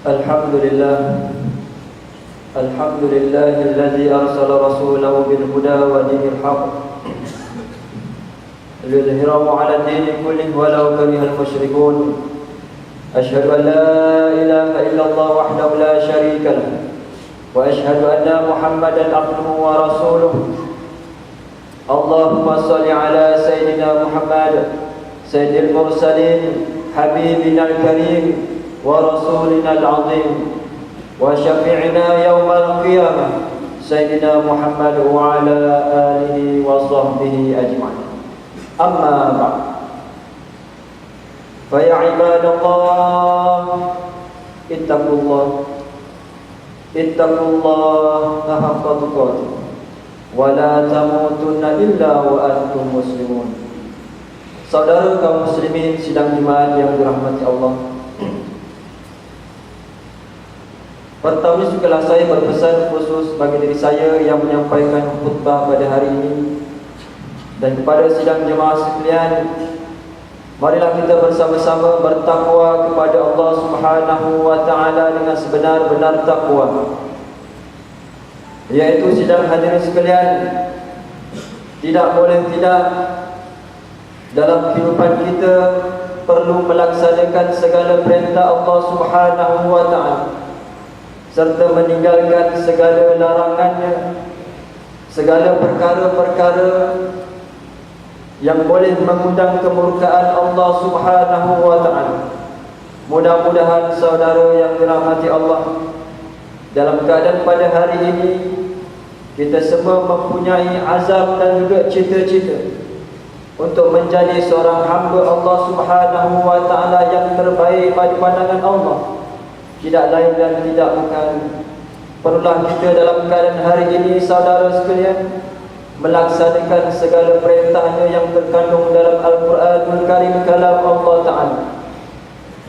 Alhamdulillah Alhamdulillahilladzi arsala rasulahu bil huda wa dinil haqq liyudhhirahu 'ala dini kullihi walau karihal musyrikun. Asyhadu an la ilaha illallah wahdahu la syarika lahu wa asyhadu anna Muhammadan abduhu wa rasuluh. Allahumma shalli 'ala sayyidina Muhammad sayyidil mursalin habibinal karim wa rasulina al-'azim wa syafi'ina yawmal qiyamah sayyidina Muhammad wa ala alihi wa sahbihi ajma'in. Amma ba'd. Fa ya ibadallah ittaqullah haqqa tuqatih wa la tamutunna illa wa antum muslimun. Saudara kaum muslimin sidang jemaat yang dirahmati Allah, pertama sekali saya berpesan khusus bagi diri saya yang menyampaikan khutbah pada hari ini dan kepada sidang jemaah sekalian, marilah kita bersama-sama bertakwa kepada Allah Subhanahu wa taala dengan sebenar-benar takwa. Yaitu sidang hadirin sekalian, tidak boleh tidak dalam kehidupan kita perlu melaksanakan segala perintah Allah Subhanahu wa taala serta meninggalkan segala larangannya, segala perkara-perkara yang boleh mengundang kemurkaan Allah Subhanahu wa taala. Mudah-mudahan saudara yang dirahmati Allah, dalam keadaan pada hari ini kita semua mempunyai azam dan juga cita-cita untuk menjadi seorang hamba Allah Subhanahu wa taala yang terbaik pada pandangan Allah. Tidak lain dan tidak bukan, perlulah kita dalam keadaan hari ini saudara sekalian melaksanakan segala perintahnya yang terkandung dalam Al-Quranul Karim, kalam Allah Ta'ala,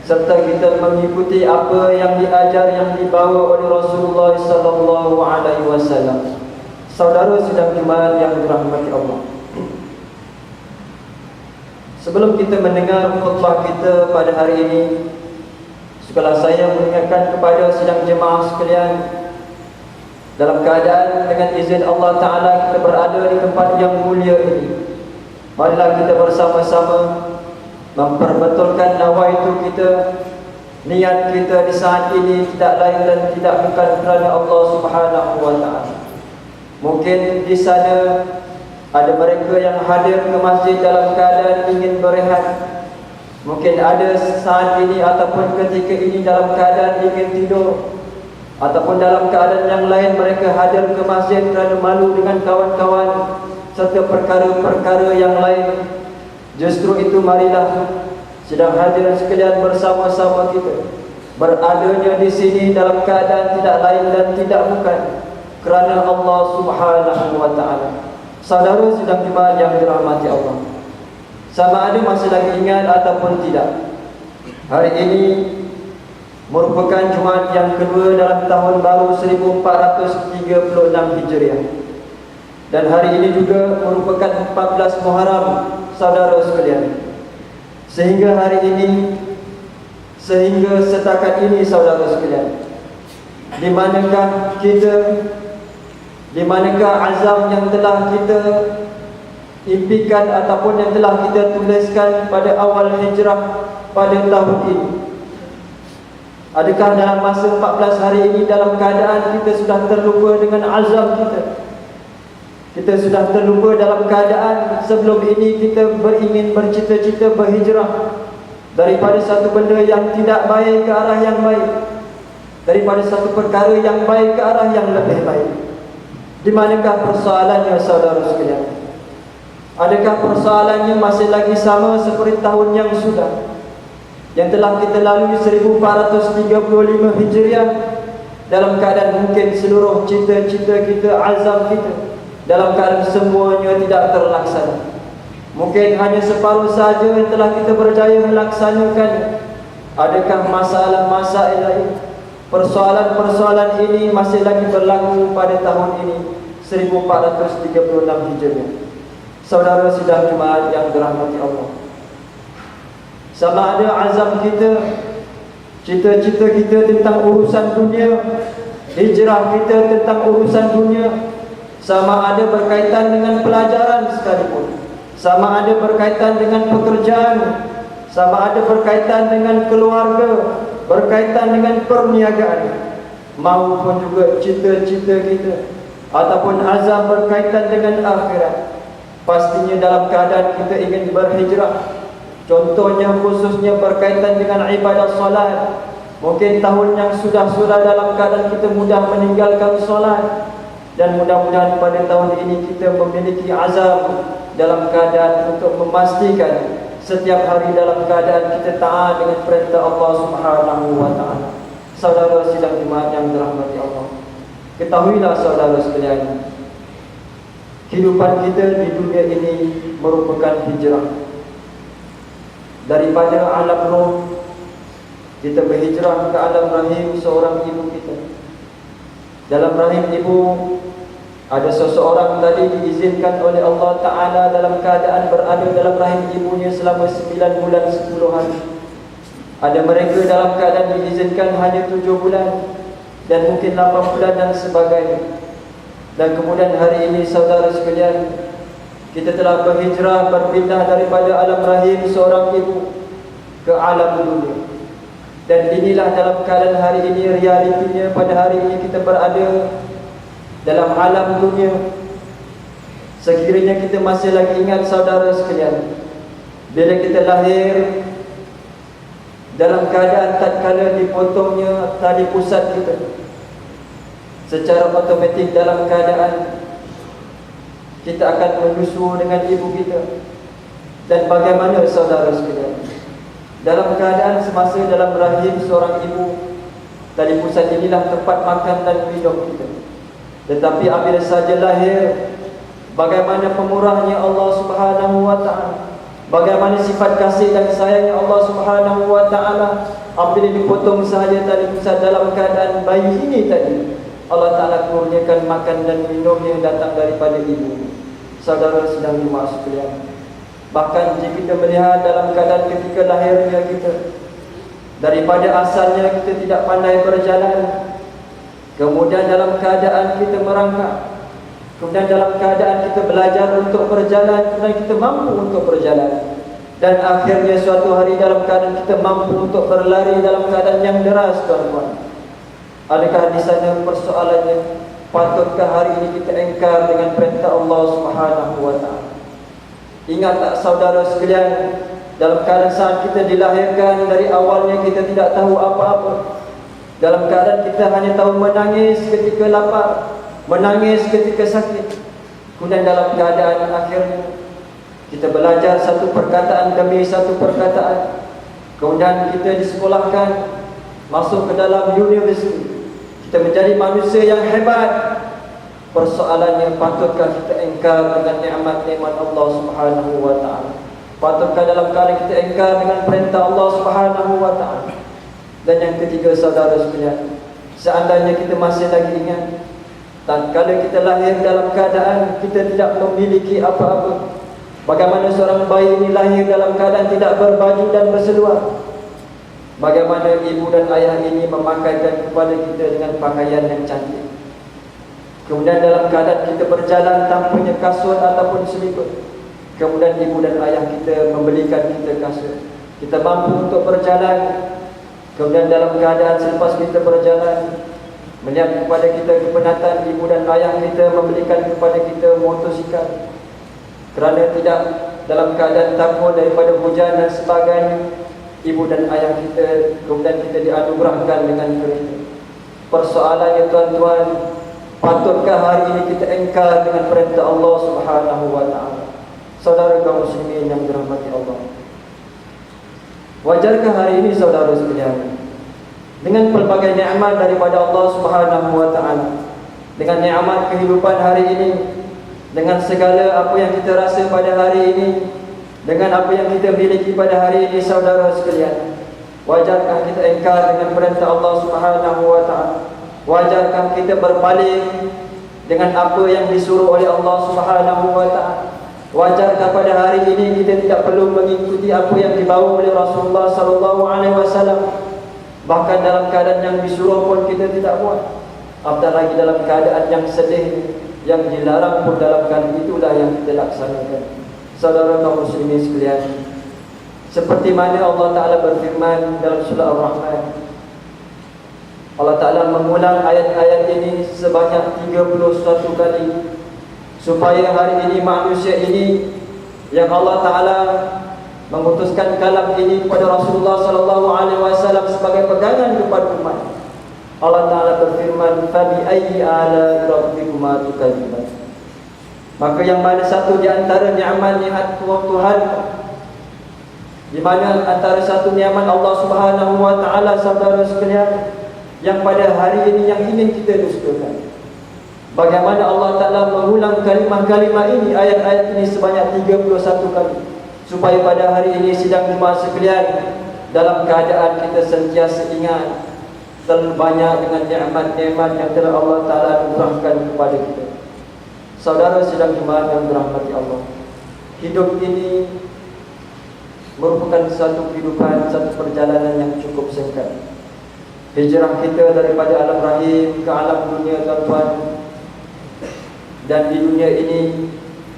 serta kita mengikuti apa yang diajar, yang dibawa oleh Rasulullah sallallahu alaihi wasallam. Saudara sidang jemaat yang dirahmati Allah, sebelum kita mendengar khutbah kita pada hari ini, setelah saya mengingatkan kepada sidang jemaah sekalian, dalam keadaan dengan izin Allah Ta'ala kita berada di tempat yang mulia ini, marilah kita bersama-sama memperbetulkan nawaitu kita, niat kita di saat ini tidak lain dan tidak bukan kerana Allah Subhanahu wa taala. Mungkin di sana ada mereka yang hadir ke masjid dalam keadaan ingin berehat. Mungkin ada saat ini ataupun ketika ini dalam keadaan ingin tidur, ataupun dalam keadaan yang lain mereka hadir ke masjid kerana malu dengan kawan-kawan serta perkara-perkara yang lain. Justru itu marilah sedang hadir sekalian bersama-sama kita beradanya di sini dalam keadaan tidak lain dan tidak bukan kerana Allah Subhanahu wa taala. Saudara sedang jemaah yang dirahmati Allah, sama ada masih lagi ingat ataupun tidak, hari ini merupakan Jumaat yang kedua dalam tahun baru 1436 Hijriah. Dan hari ini juga merupakan 14 Muharram, saudara sekalian. Sehingga hari ini, sehingga setakat ini saudara sekalian, di manakah kita, di manakah azam yang telah kita impikan ataupun yang telah kita tuliskan pada awal hijrah pada tahun ini? Adakah dalam masa 14 hari ini dalam keadaan kita sudah terlupa dengan azam kita? Kita sudah terlupa dalam keadaan sebelum ini kita beringin bercita-cita berhijrah daripada satu benda yang tidak baik ke arah yang baik, daripada satu perkara yang baik ke arah yang lebih baik. Di manakah persoalannya saudara sekalian? Adakah persoalannya masih lagi sama seperti tahun yang sudah, yang telah kita lalui 1435 Hijriah, dalam keadaan mungkin seluruh cita-cita kita, azam kita, dalam keadaan semuanya tidak terlaksana? Mungkin hanya separuh saja yang telah kita berjaya melaksanakan. Adakah masalah-masalah ini, persoalan-persoalan ini masih lagi berlaku pada tahun ini 1436 Hijriah? Saudara sidang Jumaat yang dirahmati Allah, sama ada azam kita Cita-cita kita tentang urusan dunia, hijrah kita tentang urusan dunia, sama ada berkaitan dengan pelajaran sekalipun, sama ada berkaitan dengan pekerjaan, sama ada berkaitan dengan keluarga, berkaitan dengan perniagaan, maupun juga cita-cita kita ataupun azam berkaitan dengan akhirat. Pastinya dalam keadaan kita ingin berhijrah, contohnya khususnya berkaitan dengan ibadah solat. Mungkin tahun yang sudah dalam keadaan kita mudah meninggalkan solat, dan mudah-mudahan pada tahun ini kita memiliki azam dalam keadaan untuk memastikan setiap hari dalam keadaan kita taat dengan perintah Allah Subhanahu wa taala. Saudara sidang jemaat yang dirahmati Allah, ketahuilah saudara sekalian, kehidupan kita di dunia ini merupakan hijrah. Daripada alam roh, kita berhijrah ke alam rahim seorang ibu kita. Dalam rahim ibu ada seseorang tadi diizinkan oleh Allah Ta'ala dalam keadaan berada dalam rahim ibunya selama 9 bulan 10 hari. Ada mereka dalam keadaan diizinkan hanya 7 bulan dan mungkin 8 bulan dan sebagainya. Dan kemudian hari ini saudara sekalian, kita telah berhijrah, berpindah daripada alam rahim seorang ibu ke alam dunia. Dan inilah dalam keadaan hari ini, realitinya pada hari ini kita berada dalam alam dunia. Sekiranya kita masih lagi ingat saudara sekalian, bila kita lahir dalam keadaan tatkala dipotongnya tali pusat kita, secara otomatik dalam keadaan kita akan menyusu dengan ibu kita. Dan bagaimana saudara sekalian, dalam keadaan semasa dalam rahim seorang ibu, tali pusat inilah tempat makan dan minum kita. Tetapi apabila saja lahir, bagaimana pemurahnya Allah Subhanahu wa taala, bagaimana sifat kasih dan sayangnya Allah Subhanahu wa taala. Apabila dipotong sahaja tali pusat dalam keadaan bayi ini tadi, Allah Ta'ala kurniakan makan dan minum yang datang daripada ibu. Saudara sedang jemaah sekalian, bahkan jika kita melihat dalam keadaan ketika lahirnya kita, daripada asalnya kita tidak pandai berjalan, kemudian dalam keadaan kita merangkak, kemudian dalam keadaan kita belajar untuk berjalan, kemudian kita mampu untuk berjalan, dan akhirnya suatu hari dalam keadaan kita mampu untuk berlari dalam keadaan yang deras, tuan-tuan. Adakah di sana persoalannya, patutkah hari ini kita engkar dengan perintah Allah Subhanahu wa taala? Ingat tak saudara sekalian, dalam keadaan saat kita dilahirkan, dari awalnya kita tidak tahu apa-apa. Dalam keadaan kita hanya tahu menangis ketika lapar, menangis ketika sakit. Kemudian dalam keadaan akhirnya kita belajar satu perkataan demi satu perkataan. Kemudian kita disekolahkan, masuk ke dalam universiti, kita menjadi manusia yang hebat. Persoalannya, patutkah kita engkar dengan nikmat-nikmat Allah Subhanahu wa taala? Patutkah dalam keadaan kita engkar dengan perintah Allah Subhanahu wa taala? Dan yang ketiga saudara sekalian, seandainya kita masih lagi ingat, tatkala kita lahir dalam keadaan kita tidak memiliki apa-apa, bagaimana seorang bayi ini lahir dalam keadaan tidak berbaju dan berseluar, bagaimana ibu dan ayah ini memakaikan kepada kita dengan pakaian yang cantik. Kemudian dalam keadaan kita berjalan tanpanya kasut ataupun selimut, kemudian ibu dan ayah kita membelikan kita kasut, kita mampu untuk berjalan. Kemudian dalam keadaan selepas kita berjalan, melihat kepada kita kepenatan, ibu dan ayah kita membelikan kepada kita motosikal. Kerana tidak dalam keadaan takut daripada hujan dan sebagainya, ibu dan ayah kita, kemudian kita dianugerahkan dengan kereta. Persoalannya tuan-tuan, patutkah hari ini kita engkar dengan perintah Allah Subhanahu wa taala? Saudara kaum muslimin yang dirahmati Allah, wajarkah hari ini saudara sekalian, dengan pelbagai nikmat daripada Allah Subhanahu wa taala, dengan nikmat kehidupan hari ini, dengan segala apa yang kita rasa pada hari ini, dengan apa yang kita miliki pada hari ini saudara sekalian, wajarkah kita engkar dengan perintah Allah Subhanahu wa taala? Wajarkah kita berpaling dengan apa yang disuruh oleh Allah Subhanahu wa taala? Wajarkah pada hari ini kita tidak perlu mengikuti apa yang dibawa oleh Rasulullah sallallahu alaihi wasallam? Bahkan dalam keadaan yang disuruh pun kita tidak buat, apatah lagi dalam keadaan yang sedih, yang dilarang pun dalam keadaan itulah yang kita laksanakan. Saudara kaum muslimin sekalian, seperti mana Allah Ta'ala berfirman dalam surah Ar-Rahman, Allah Ta'ala mengulang ayat-ayat ini sebanyak 31 kali, supaya hari ini manusia ini yang Allah Ta'ala mengutuskan kalam ini kepada Rasulullah SAW sebagai pegangan kepada umat. Allah Ta'ala berfirman, "Fabi ayyi ala rabbikuma tukadziban." Maka yang mana satu di antara nikmat Tuhan, di mana antara satu nikmat Allah Subhanahu wa Ta'ala, saudara sekalian, yang pada hari ini yang ingin kita dustakan. Bagaimana Allah Ta'ala mengulang kalimah-kalimah ini, ayat-ayat ini sebanyak 31 kali, supaya pada hari ini sidang jemaah sekalian, dalam keadaan kita sentiasa ingat terlalu banyak dengan nikmat-nikmat yang telah Allah Ta'ala anugerahkan kepada kita. Saudara sidang jemaah yang dirahmati Allah, hidup ini merupakan satu kehidupan, satu perjalanan yang cukup singkat. Hijrah kita daripada alam rahim ke alam dunia, tuan-tuan. Dan di dunia ini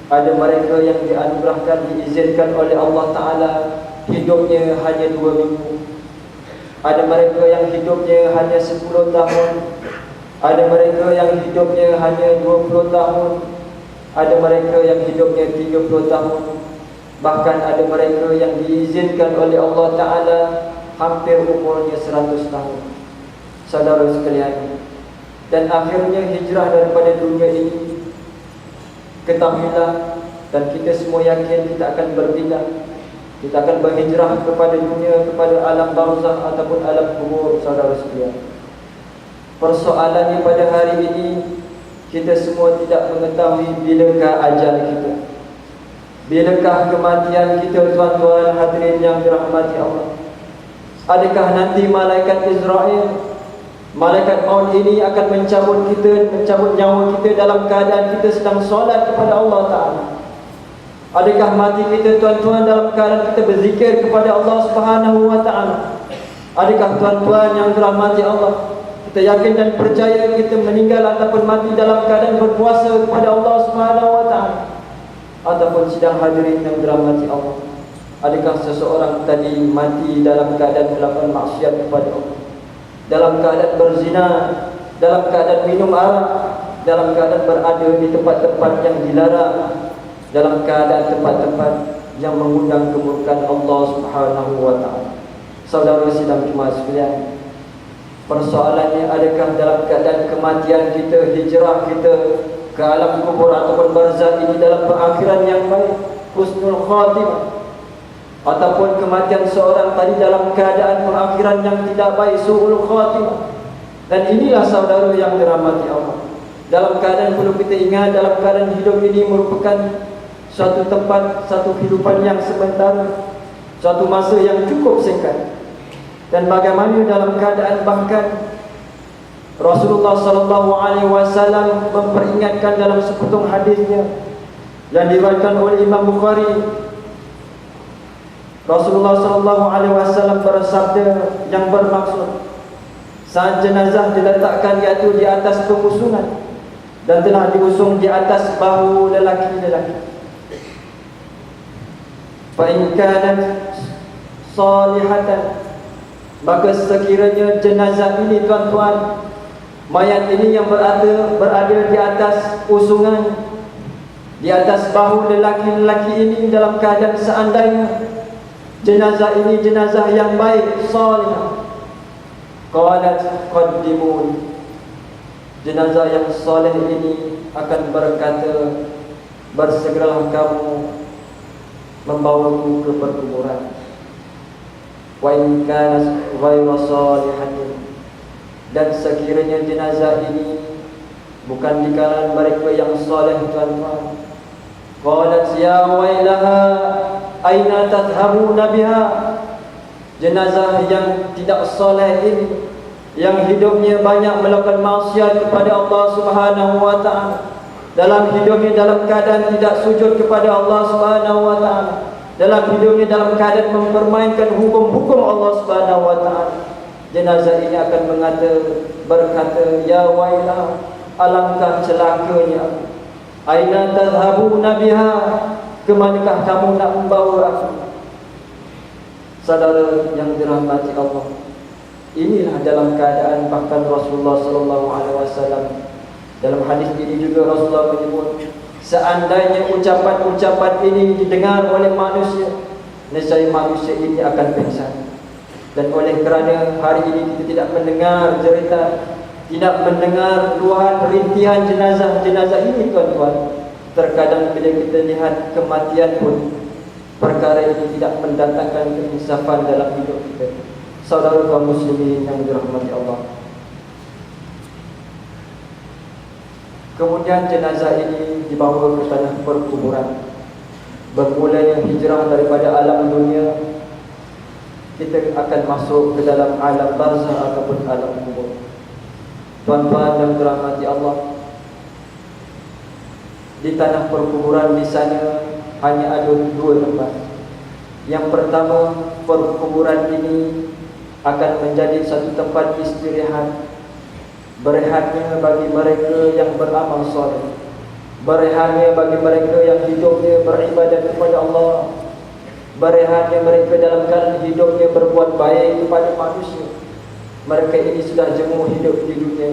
ada mereka yang dianugerahkan, diizinkan oleh Allah Ta'ala hidupnya hanya 2 minggu. Ada mereka yang hidupnya hanya 10 tahun. Ada mereka yang hidupnya hanya 20 tahun. Ada mereka yang hidupnya 30 tahun. Bahkan ada mereka yang diizinkan oleh Allah Ta'ala hampir umurnya 100 tahun. Saudara sekalian, dan akhirnya hijrah daripada dunia ini, ketahuilah, dan kita semua yakin kita akan berpindah. Kita akan berhijrah kepada dunia, kepada alam barzakh ataupun alam kubur, saudara sekalian. Persoalannya pada hari ini, kita semua tidak mengetahui bilakah ajal kita, bilakah kematian kita, tuan-tuan hadirin yang dirahmati Allah. Adakah nanti malaikat Israel, malaikat maut ini akan mencabut kita, mencabut nyawa kita dalam keadaan kita sedang solat kepada Allah Ta'ala? Adakah mati kita, tuan-tuan, dalam keadaan kita berzikir kepada Allah Subhanahu wa Ta'ala? Adakah, tuan-tuan yang dirahmati Allah, kita yakin dan percaya kita meninggal ataupun mati dalam keadaan berpuasa kepada Allah Subhanahu wa Ta'ala? Ataupun sidang hadirin yang dirahmati Allah, adakah seseorang tadi mati dalam keadaan melakukan maksiat kepada Allah, dalam keadaan berzina, dalam keadaan minum arak, dalam keadaan berada di tempat-tempat yang dilarang, dalam keadaan tempat-tempat yang mengundang kemurkaan Allah Subhanahu wa Ta'ala? Saudara sidang jemaah sekalian, persoalannya adakah dalam keadaan kematian kita, hijrah kita ke alam kubur ataupun barzakh ini dalam perakhiran yang baik, husnul khatimah, ataupun kematian seorang tadi dalam keadaan perakhiran yang tidak baik, su'ul khatimah. Dan inilah saudara yang dirahmati Allah, dalam keadaan perlu kita ingat, dalam keadaan hidup ini merupakan suatu tempat, satu kehidupan yang sementara, suatu masa yang cukup singkat. Dan bagaimana dalam keadaan bahkan Rasulullah SAW memperingatkan dalam seputung hadisnya yang diriwayatkan oleh Imam Bukhari, Rasulullah SAW bersabda yang bermaksud, saat jenazah diletakkan iaitu di atas pengusungan dan telah diusung di atas bahu lelaki-lelaki, fa in kanat salihatan, maka sekiranya jenazah ini, tuan-tuan, mayat ini yang berada di atas usungan, di atas bahu lelaki-lelaki ini, dalam keadaan seandainya jenazah ini jenazah yang baik, salih, qalat qaddimun, jenazah yang salih ini akan berkata, bersegeralah kamu membawaku ke perkuburan. Wa in kanat ghayra salihatin, dan sekiranya jenazah ini bukan di kalangan mereka yang saleh, tuan-tuan, qalat ya wailaha aina tadhhabuna biha, jenazah yang tidak saleh ini, yang hidupnya banyak melakukan maksiat kepada Allah Subhanahu wa Ta'ala, dalam hidupnya dalam keadaan tidak sujud kepada Allah Subhanahu wa Ta'ala, dalam hidupnya dalam keadaan mempermainkan hukum-hukum Allah Subhanahu wa Ta'ala, jenazah ini akan berkata, ya wailah, alangkah celakanya aku. Aina tadhhabuna biha, kemanakah kamu nak membawa aku? Saudara yang dirahmati Allah, inilah dalam keadaan bahkan Rasulullah sallallahu alaihi wasallam dalam hadis ini juga Rasulullah menyebut, seandainya ucapan-ucapan ini didengar oleh manusia, nescaya manusia ini akan pingsan. Dan oleh kerana hari ini kita tidak mendengar cerita, tidak mendengar luahan rintihan jenazah ini tuan-tuan, terkadang bila kita lihat kematian pun perkara ini tidak mendatangkan keinsafan dalam hidup kita. Saudara kaum muslimin yang dirahmati Allah, kemudian jenazah ini dibawa ke tanah perkuburan. Bermulanya hijrah daripada alam dunia, kita akan masuk ke dalam alam barzah ataupun alam kubur. Tuan-tuan yang dirahmati Allah, di tanah perkuburan di sana hanya ada dua tempat. Yang pertama, perkuburan ini akan menjadi satu tempat istirahat, berehatnya bagi mereka yang beramal soleh, berehatnya bagi mereka yang hidupnya beribadat kepada Allah, berehatnya mereka dalam keadaan hidupnya berbuat baik kepada manusia. Mereka ini sudah jemu hidup di dunia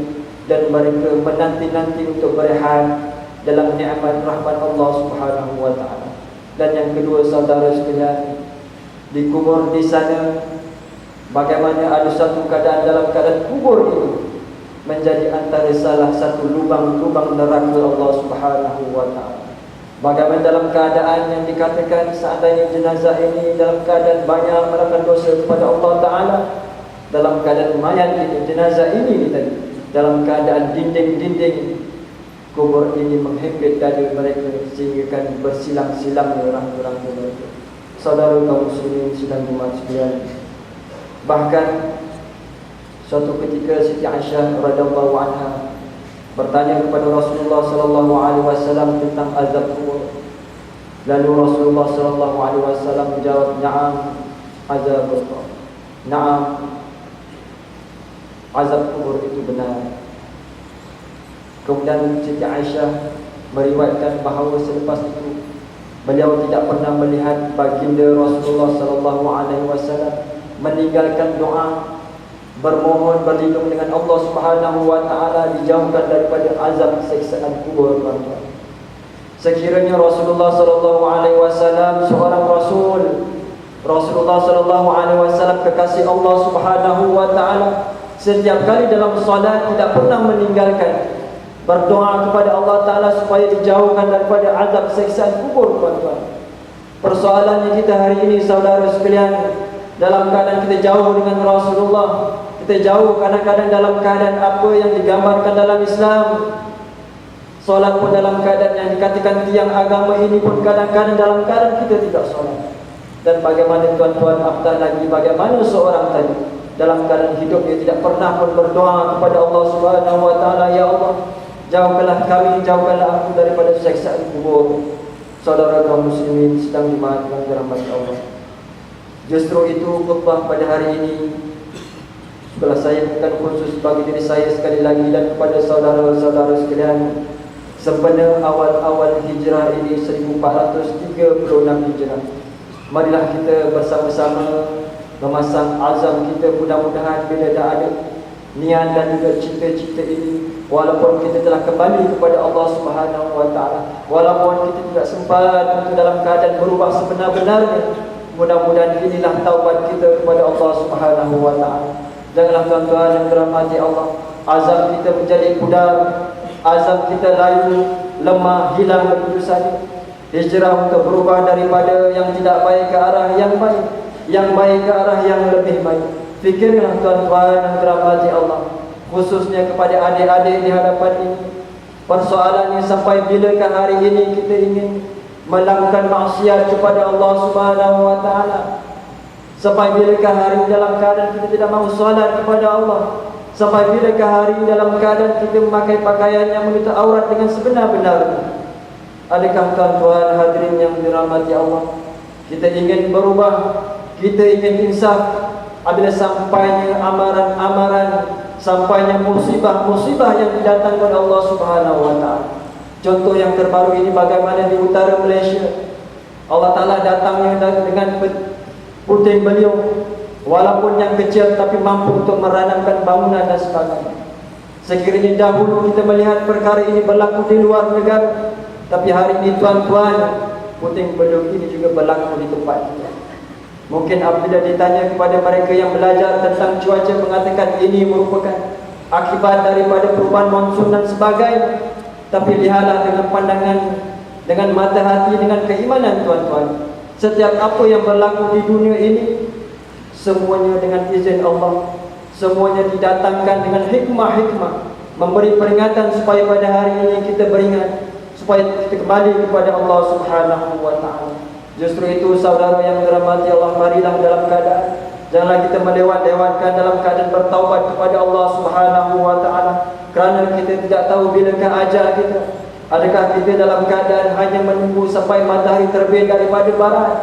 dan mereka menanti-nanti untuk berehat dalam nikmat rahmat Allah Subhanahu wa taala. Dan yang kedua, saudara sekalian, dikubur di sana, bagaimana ada satu keadaan dalam keadaan kubur itu menjadi antara salah satu lubang-lubang neraka Allah Subhanahu wa taala. Bagaimana dalam keadaan yang dikatakan seandainya jenazah ini dalam keadaan banyak melakukan dosa kepada Allah taala, dalam keadaan mayat ini, jenazah ini tadi dalam keadaan dinding-dinding kubur ini menghimpit dada mereka sehingga kan bersilang-silang rangka-rangka mereka. Saudara kaum muslimin sidang Jumaat sekalian, bahkan suatu ketika Siti Aisyah radhiyallahu anha bertanya kepada Rasulullah sallallahu alaihi wasallam tentang azab kubur. Lalu Rasulullah sallallahu alaihi wasallam menjawab, "Na'am, azab kubur. Na'am, azab kubur itu benar." Kemudian Siti Aisyah meriwayatkan bahawa selepas itu beliau tidak pernah melihat baginda Rasulullah sallallahu alaihi wasallam meninggalkan doa bermohon berlindung dengan Allah Subhanahu wa taala dijauhkan daripada azab siksaan kubur. Sekiranya Rasulullah sallallahu alaihi wasallam seorang rasul, Rasulullah sallallahu alaihi wasallam kekasih Allah Subhanahu wa taala, setiap kali dalam salat tidak pernah meninggalkan berdoa kepada Allah taala supaya dijauhkan daripada azab siksaan kubur. Tuan-tuan, persoalannya kita hari ini saudara sekalian, dalam keadaan kita jauh dengan Rasulullah, kita jauh kadang-kadang dalam keadaan apa yang digambarkan dalam Islam. Solat pun dalam keadaan yang dikatakan tiang agama ini pun kadang-kadang dalam keadaan kita tidak solat. Dan bagaimana tuan-tuan, apatah lagi bagaimana seorang tadi dalam keadaan hidup dia tidak pernah pun berdoa kepada Allah Subhanahu wa taala, ya Allah, jauhkanlah kami, jauhkanlah aku daripada siksaan kubur. Saudara kaum muslimin sedang Jumaat yang dirahmati Allah, justru itu khutbah pada hari ini setelah saya bukan khusus bagi diri saya sekali lagi dan kepada saudara-saudara sekalian. Sebenarnya awal-awal hijrah ini 1436 hijrah. Marilah kita bersama-sama memasang azam kita, mudah-mudahan bila dah ada niat dan juga cita-cita ini, walaupun kita telah kembali kepada Allah Subhanahu wa taala, walaupun kita tidak sempat untuk dalam keadaan berubah sebenar-benarnya, mudah-mudahan inilah taubat kita kepada Allah Subhanahu wa taala. Janganlah tuan-tuan yang dirahmati Allah, azam kita menjadi pudar, azam kita layu, lemah, hilang begitu saja. Hijrah untuk berubah daripada yang tidak baik ke arah yang baik, yang baik ke arah yang lebih baik. Fikirlah tuan-tuan yang dirahmati Allah, khususnya kepada adik-adik di hadapan ini. Persoalannya, sampai bilakah hari ini kita ingin melakukan maksiat kepada Allah Subhanahu wa taala? Sampai bilakah hari ini dalam keadaan kita tidak mahu salat kepada Allah? Sampai bilakah hari ini dalam keadaan kita memakai pakaian yang menutup aurat dengan sebenar-benarnya? Adakah tuan-tuan hadirin yang dirahmati Allah, kita ingin berubah, kita ingin insaf, apabila sampainya amaran-amaran, sampainya musibah-musibah yang didatangkan oleh Allah Subhanahu wa taala. Contoh yang terbaru ini bagaimana di utara Malaysia. Allah Taala datangnya dengan puting beliung, walaupun yang kecil tapi mampu untuk meranamkan bangunan dan sebagainya. Sekiranya dahulu kita melihat perkara ini berlaku di luar negara, tapi hari ini tuan-tuan, puting beliung ini juga berlaku di tempat kita. Mungkin apabila ditanya kepada mereka yang belajar tentang cuaca, mengatakan ini merupakan akibat daripada perubahan monsun dan sebagainya. Tapi lihatlah dengan pandangan, dengan mata hati, dengan keimanan tuan-tuan, setiap apa yang berlaku di dunia ini, semuanya dengan izin Allah, semuanya didatangkan dengan hikmah-hikmah, memberi peringatan supaya pada hari ini kita beringat, supaya kita kembali kepada Allah Subhanahu wa taala. Justru itu saudara yang dirahmati Allah, marilah dalam keadaan, janganlah kita melewat-lewatkan dalam keadaan bertaubat kepada Allah Subhanahu wa taala, kerana kita tidak tahu bilakah ajal kita. Adakah kita dalam keadaan hanya menunggu sampai matahari terbit daripada barat?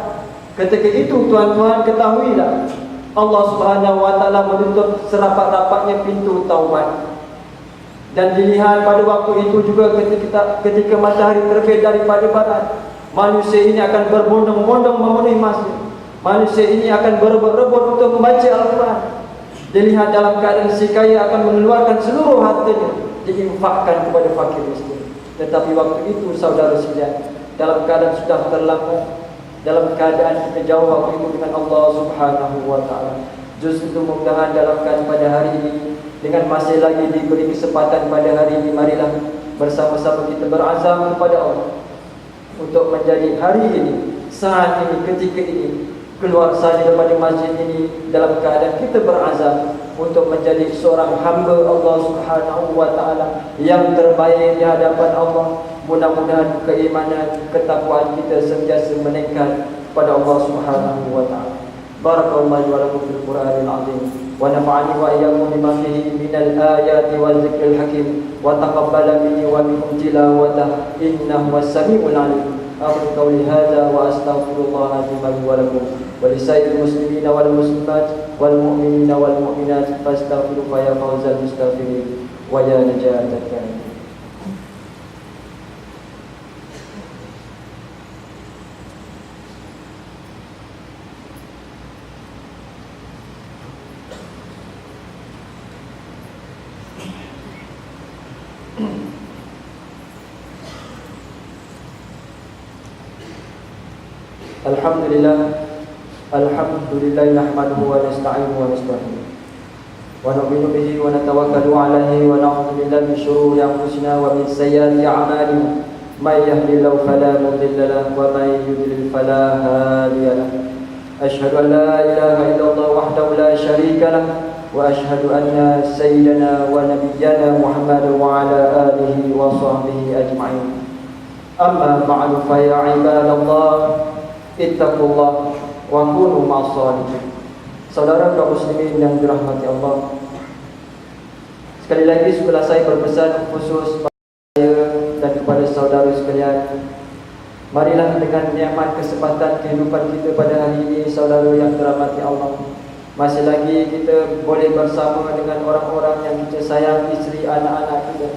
Ketika itu tuan-tuan, ketahuilah Allah Subhanahu wa taala menutup serapat-rapatnya pintu taubat. Dan dilihat pada waktu itu juga ketika matahari terbit daripada barat, manusia ini akan berbondong-bondong memenuhi masjid. Manusia ini akan berebut-rebut untuk membaca Al-Quran. Dilihat dalam keadaan si kaya akan mengeluarkan seluruh hartanya, diinfakkan kepada fakir miskin. Tetapi waktu itu saudara sekalian, dalam keadaan sudah terlambat, dalam keadaan kita jauh waktu itu dengan Allah Subhanahu wa taala. Justru mudah-mudahan dalam keadaan pada hari ini, dengan masih lagi diberi kesempatan pada hari ini, marilah bersama-sama kita berazam kepada Allah untuk menjadi hari ini, saat ini, ketika ini, keluar saja daripada masjid ini dalam keadaan kita berazam untuk menjadi seorang hamba Allah Subhanahu wa taala yang terbaik di hadapan Allah. Mudah-mudahan keimanan, ketakwaan kita sentiasa meningkat pada Allah Subhanahu wa taala. Barakallahu wa lakum fil Qur'anil azim wa nafa'ani wa iyyakum bima fihi minal ayati wal zikril hakim wa taqabbala minni wa minkum tilawatahu innahu was-sami'ul 'alim. Aqulu qawli hadza wa astaghfirullah li wa lakum wa lisa'iril muslimina wal muslimat wal mu'minina wal mu'minat fastaghfiru fa ya fawzal mustaghfirin wa ya najatal kafirin. Alhamdulillah nahmaduhu wa nasta'inuhu wa nastaghfiruh wa nu'minu bihi wa natawakkalu 'alaihi wa na'udzu billahi min shururi anfusina wa min sayyiati a'malina may yahdihillahu fala mudilla lahu wa may yudlil fala hadiya lahu. Asyhadu an la ilaha illallah wahdahu la syarika lahu wa asyhadu anna sayyidana wa nabiyyana Muhammadan wa 'ala alihi wa sahbihi ajma'in. Amma ba'du fa ya ibadallah ittaqullah wa kunu ma'as-shalihin. Saudara kaum muslimin yang dirahmati Allah, sekali lagi setelah saya berpesan khusus kepada saya dan kepada saudara sekalian, marilah dengan nikmat kesempatan kehidupan kita pada hari ini, saudara yang dirahmati Allah, masih lagi kita boleh bersama dengan orang-orang yang kita sayang, isteri, anak-anak kita,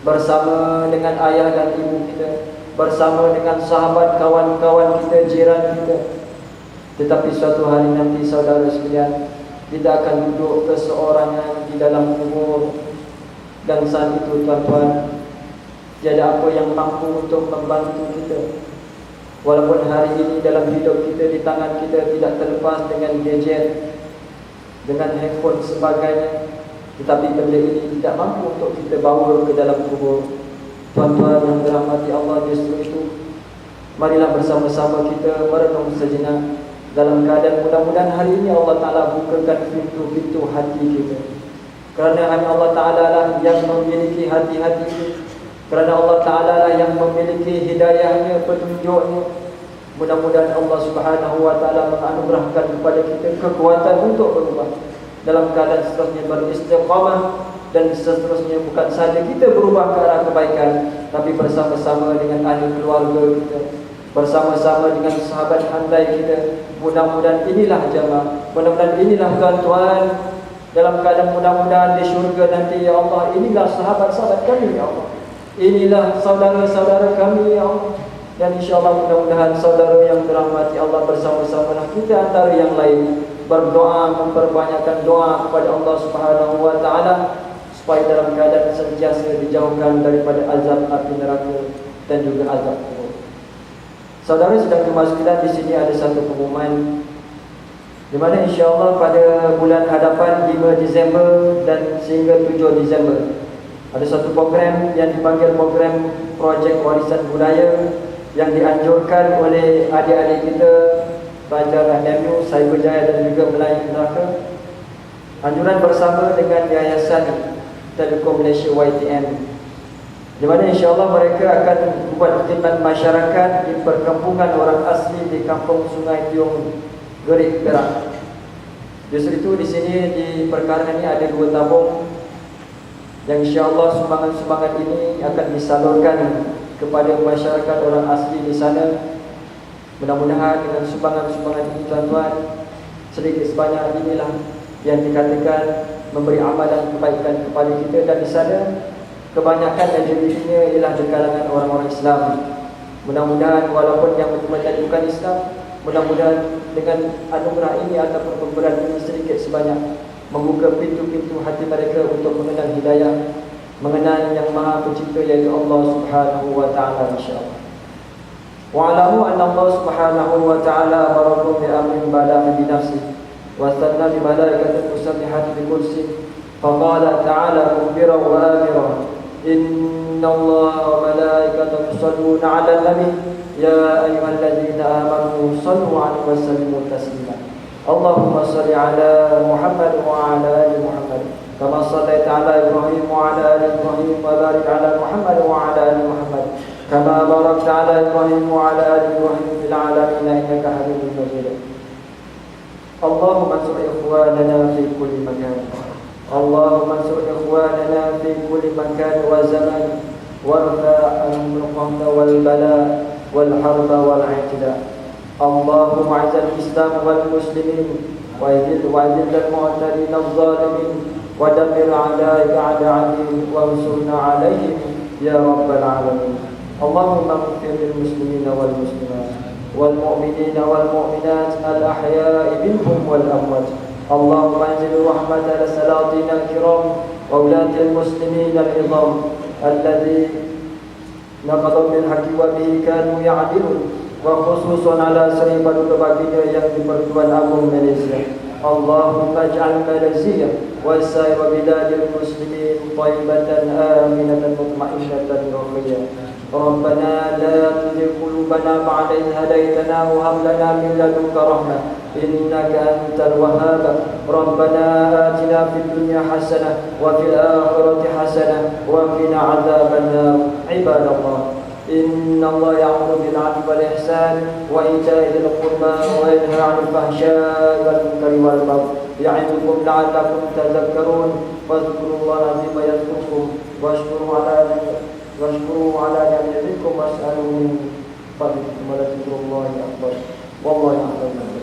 bersama dengan ayah dan ibu kita, bersama dengan sahabat, kawan-kawan kita, jiran kita. Tetapi suatu hari nanti saudara sekalian, kita akan duduk keseorangan di dalam kubur. Dan saat itu tuan-tuan, tiada apa yang mampu untuk membantu kita. Walaupun hari ini dalam hidup kita, di tangan kita tidak terlepas dengan gadget, dengan handphone sebagainya, tetapi benda ini tidak mampu untuk kita bawa ke dalam kubur. Tuan-tuan yang dirahmati Allah, justru itu marilah bersama-sama kita merenung sejenak dalam keadaan mudah-mudahan hari ini Allah Ta'ala bukakan pintu-pintu hati kita. Kerana hanya Allah Ta'ala lah yang memiliki hati-hati ini. Kerana Allah Ta'ala lah yang memiliki hidayahnya, petunjuknya. Mudah-mudahan Allah Subhanahu wa Ta'ala menganugerahkan kepada kita kekuatan untuk berubah. Dalam keadaan seterusnya beristiqamah, dan seterusnya bukan sahaja kita berubah ke arah kebaikan, tapi bersama-sama dengan ahli keluarga kita, bersama-sama dengan sahabat handai kita. Mudah-mudahan inilah jamaah, mudah-mudahan inilah tuan-tuan, dalam keadaan mudah-mudahan di syurga nanti ya Allah, inilah sahabat-sahabat kami ya Allah, inilah saudara-saudara kami ya Allah. Dan insyaAllah mudah-mudahan saudara yang dirahmati Allah, bersama-samalah kita antara yang lain berdoa, memperbanyakkan doa kepada Allah Subhanahu wa taala supaya dalam keadaan sentiasa dijauhkan daripada azab api neraka dan juga azab kubur. Saudara sedang kemasukan, di sini ada satu pengumuman di mana insya-Allah pada bulan hadapan 5 Disember dan sehingga 7 Disember ada satu program yang dipanggil program Projek Warisan Budaya yang dianjurkan oleh adik-adik kita pelajar MU, Cyberjaya dan juga Melayu Melaka. Anjuran bersama dengan Yayasan Telekom Malaysia YTN, di mana insya-Allah mereka akan membuat khidmat masyarakat di perkampungan orang asli di Kampung Sungai Tiong, Gerik, Perak. Justru itu di sini di perkara ini ada 2 tabung yang insya-Allah sumbangan-sumbangan ini akan disalurkan kepada masyarakat orang asli di sana. Mudah-mudahan dengan sumbangan-sumbangan ini tuan-tuan, sedikit sebanyak inilah yang dikatakan memberi amalan kebaikan kepada kita. Dan di sana kebanyakan majoritinya ialah di kalangan orang-orang Islam. Mudah-mudahan walaupun yang berkumpulan bukan Islam, mudah-mudahan dengan anugerah ini ataupun pemberian ini sedikit sebanyak membuka pintu-pintu hati mereka untuk mengenal hidayah, mengenal yang Maha Pencipta yaitu Allah Subhanahu wa taala insya-Allah. Wa'alamu anna Allah Subhanahu wa ta'ala amarakum bi amrin bada'a bi nafsihi wa sanna bi malaikatin musabbihati bi kursi faqala ta'ala mukbira wa amira inna Allah wa malaikatahu yusalluna 'alan nabi ya ayyuhalladzina amanu sallu 'alaihi wa sallimu taslima. Allahumma salli 'ala Muhammad wa 'ala ali Muhammad kama shallaita 'ala Ibrahim wa 'ala ali Ibrahim wa barik 'ala Muhammad wa 'ala ali Muhammad كما باركت على إبراهيم وعلى آل إبراهيم في العالمين إنك حميد مجيد. اللهم انصر إخواننا في كل مكان، اللهم انصر إخواننا في كل مكان وزمان، وارفع عنهم القهر والبلاء والحرب والاعتداء. اللهم اعز الإسلام والمسلمين وأذل المعتدين الظالمين ودمر أعداءك أعداء الدين وانصرنا عليهم يا رب العالمين. اللهم اغفر للمسلمين والمسلمات والمؤمنين والمؤمنات الأحياء منهم والأموات. اللهم انزل الرحمة على السلاطين الكرام وولاة المسلمين العظام الذي نقضوا بالحق وبه كانوا يعدلون، وخصوصا على سري Paduka Baginda yang di Pertuan Agong Malaysia. Allahumma ij'al Malaysia wa sa'ir biladil muslimin thayyibatan aminatan mutma'innatan rakhiyah. ربنا لا تزغ قلوبنا بعد إذ هديتنا وهب لنا من لدنك رحمة إنك أنت الوهاب. ربنا آتنا في الدنيا حسنة وفي الآخرة حسنة وقنا عذاب النار. عباد الله إن الله يأمر بالعدل والإحسان وإيتاء ذي القربى وينهى عن الفحشاء والمنكر والبغي يعظكم لعلكم تذكرون. فاذكروا الله العظيم يذكركم واشكروا على نعمتكم واسألوا من فضلكم ولذكر الله أكبر والله أعلم.